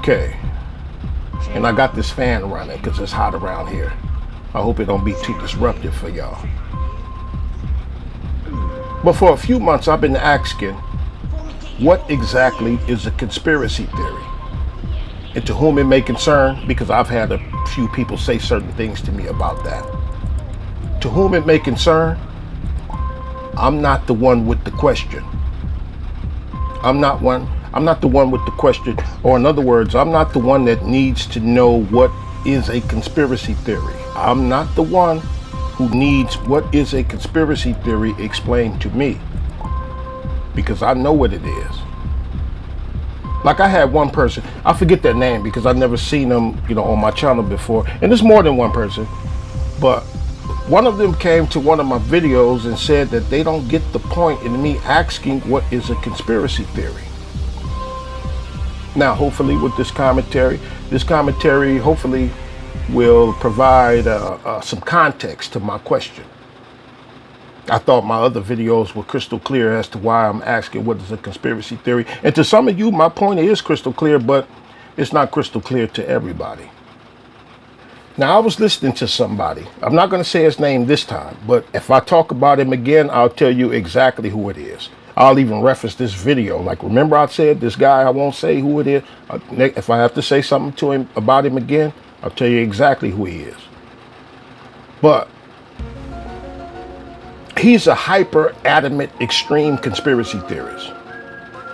Okay, and I got this fan running because it's hot around here. I hope it don't be too disruptive for y'all. But for a few months I've been asking, what exactly is a conspiracy theory? And to whom it may concern, because I've had a few people say certain things to me about that. To whom it may concern, I'm not the one with the question. I'm not the one with the question, or in other words, I'm not the one that needs to know what is a conspiracy theory. I'm not the one who needs what is a conspiracy theory explained to me, because I know what it is. Like I had one person, I forget their name because I've never seen them, on my channel before, and there's more than one person, but one of them came to one of my videos and said that they don't get the point in me asking what is a conspiracy theory. Now, hopefully with this commentary hopefully will provide some context to my question. I thought my other videos were crystal clear as to why I'm asking what is a conspiracy theory. And to some of you, my point is crystal clear, but it's not crystal clear to everybody. Now, I was listening to somebody. I'm not going to say his name this time, but if I talk about him again, I'll tell you exactly who it is. I'll even reference this video. Like, remember I said this guy, I won't say who it is. If I have to say something to him about him again, I'll tell you exactly who he is. But he's a hyper adamant extreme conspiracy theorist.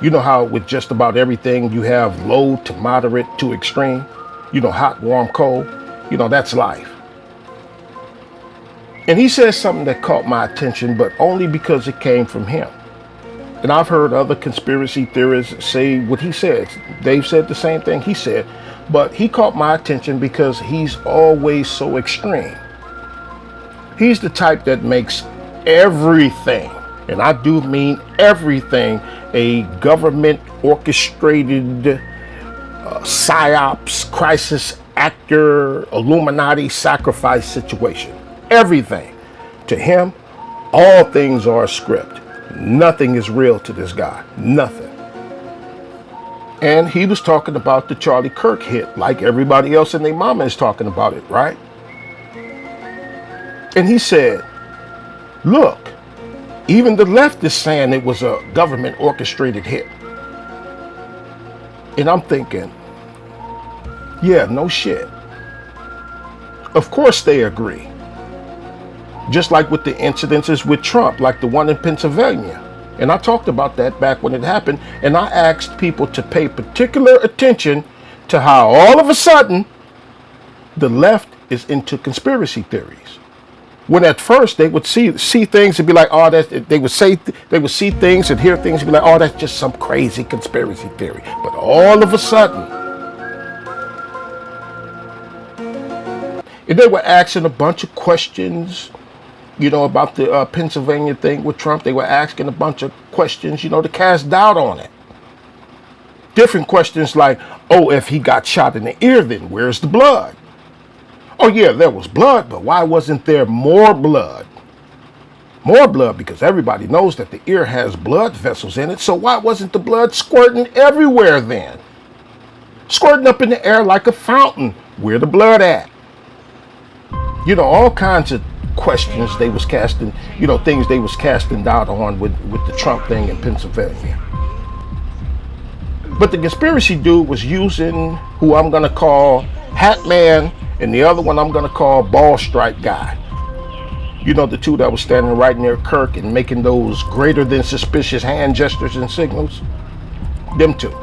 You know how with just about everything you have low to moderate to extreme, hot, warm, cold, that's life. And he says something that caught my attention, but only because it came from him. And I've heard other conspiracy theorists say what he said. They've said the same thing he said, but he caught my attention because he's always so extreme. He's the type that makes everything, and I do mean everything, a government orchestrated psyops, crisis actor, Illuminati sacrifice situation. Everything. To him, all things are a script. Nothing is real to this guy. Nothing. And he was talking about the Charlie Kirk hit, like everybody else and their mama is talking about it, right? And he said, look, even the left is saying it was a government orchestrated hit. And I'm thinking, yeah, no shit. Of course they agree. Just like with the incidences with Trump, like the one in Pennsylvania. And I talked about that back when it happened. And I asked people to pay particular attention to how all of a sudden the left is into conspiracy theories. When at first they would see things and be like, oh, they would see things and hear things and be like, oh, that's just some crazy conspiracy theory. But all of a sudden, and they were asking a bunch of questions, about the Pennsylvania thing with Trump. They were asking a bunch of questions, to cast doubt on it. Different questions like, oh, if he got shot in the ear, then where's the blood? Oh, yeah, there was blood, but why wasn't there more blood? More blood, because everybody knows that the ear has blood vessels in it. So why wasn't the blood squirting everywhere then? Squirting up in the air like a fountain. Where the blood at? All kinds of questions they was casting, things they was casting doubt on with the Trump thing in Pennsylvania. But the conspiracy dude was using who I'm going to call Hat Man, and the other one I'm going to call Ball Strike Guy. The two that was standing right near Kirk and making those greater than suspicious hand gestures and signals. Them two.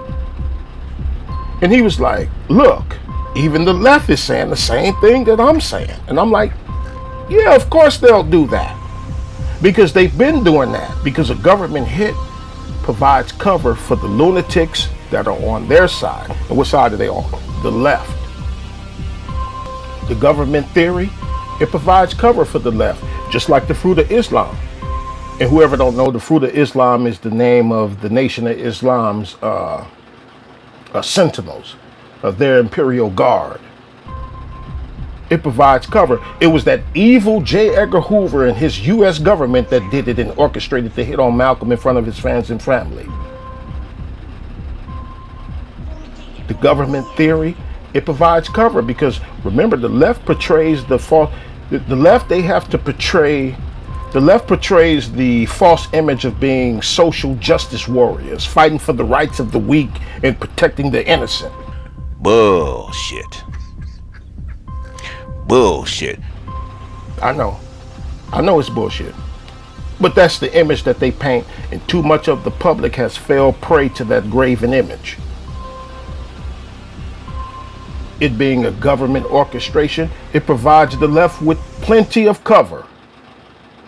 And he was like, look, even the left is saying the same thing that I'm saying. And I'm like, yeah, of course they'll do that. Because they've been doing that. Because a government hit provides cover for the lunatics that are on their side. And what side are they on? The left. The government theory, it provides cover for the left. Just like the Fruit of Islam. And whoever don't know, the Fruit of Islam is the name of the Nation of Islam's sentinels, of their imperial guard. It provides cover. It was that evil J. Edgar Hoover and his U.S. government that did it and orchestrated the hit on Malcolm in front of his fans and family. The government theory, it provides cover because remember the left portrays the false. The left they have to portray. The left portrays the false image of being social justice warriors, fighting for the rights of the weak and protecting the innocent. Bullshit. Bullshit. I know it's bullshit. But that's the image that they paint, and too much of the public has fell prey to that graven image. It being a government orchestration, it provides the left with plenty of cover.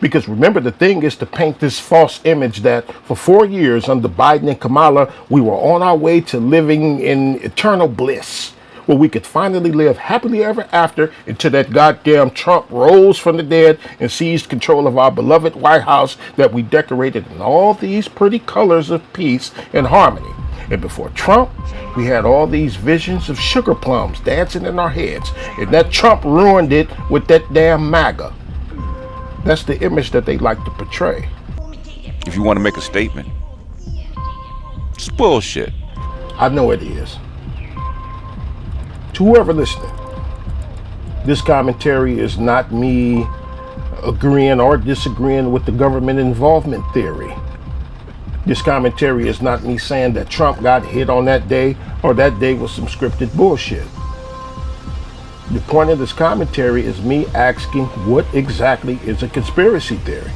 Because remember, the thing is to paint this false image that for 4 years under Biden and Kamala, we were on our way to living in eternal bliss, where we could finally live happily ever after until that goddamn Trump rose from the dead and seized control of our beloved White House that we decorated in all these pretty colors of peace and harmony. And before Trump, we had all these visions of sugar plums dancing in our heads. And that Trump ruined it with that damn MAGA. That's the image that they like to portray. If you want to make a statement, it's bullshit. I know it is. To whoever listening, this commentary is not me agreeing or disagreeing with the government involvement theory. This commentary is not me saying that Trump got hit on that day or that day was some scripted bullshit. The point of this commentary is me asking what exactly is a conspiracy theory?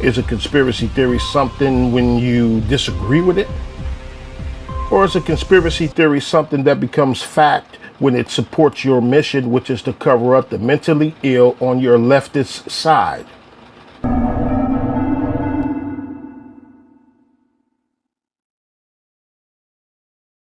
Is a conspiracy theory something when you disagree with it? Or is a conspiracy theory something that becomes fact when it supports your mission, which is to cover up the mentally ill on your leftist side?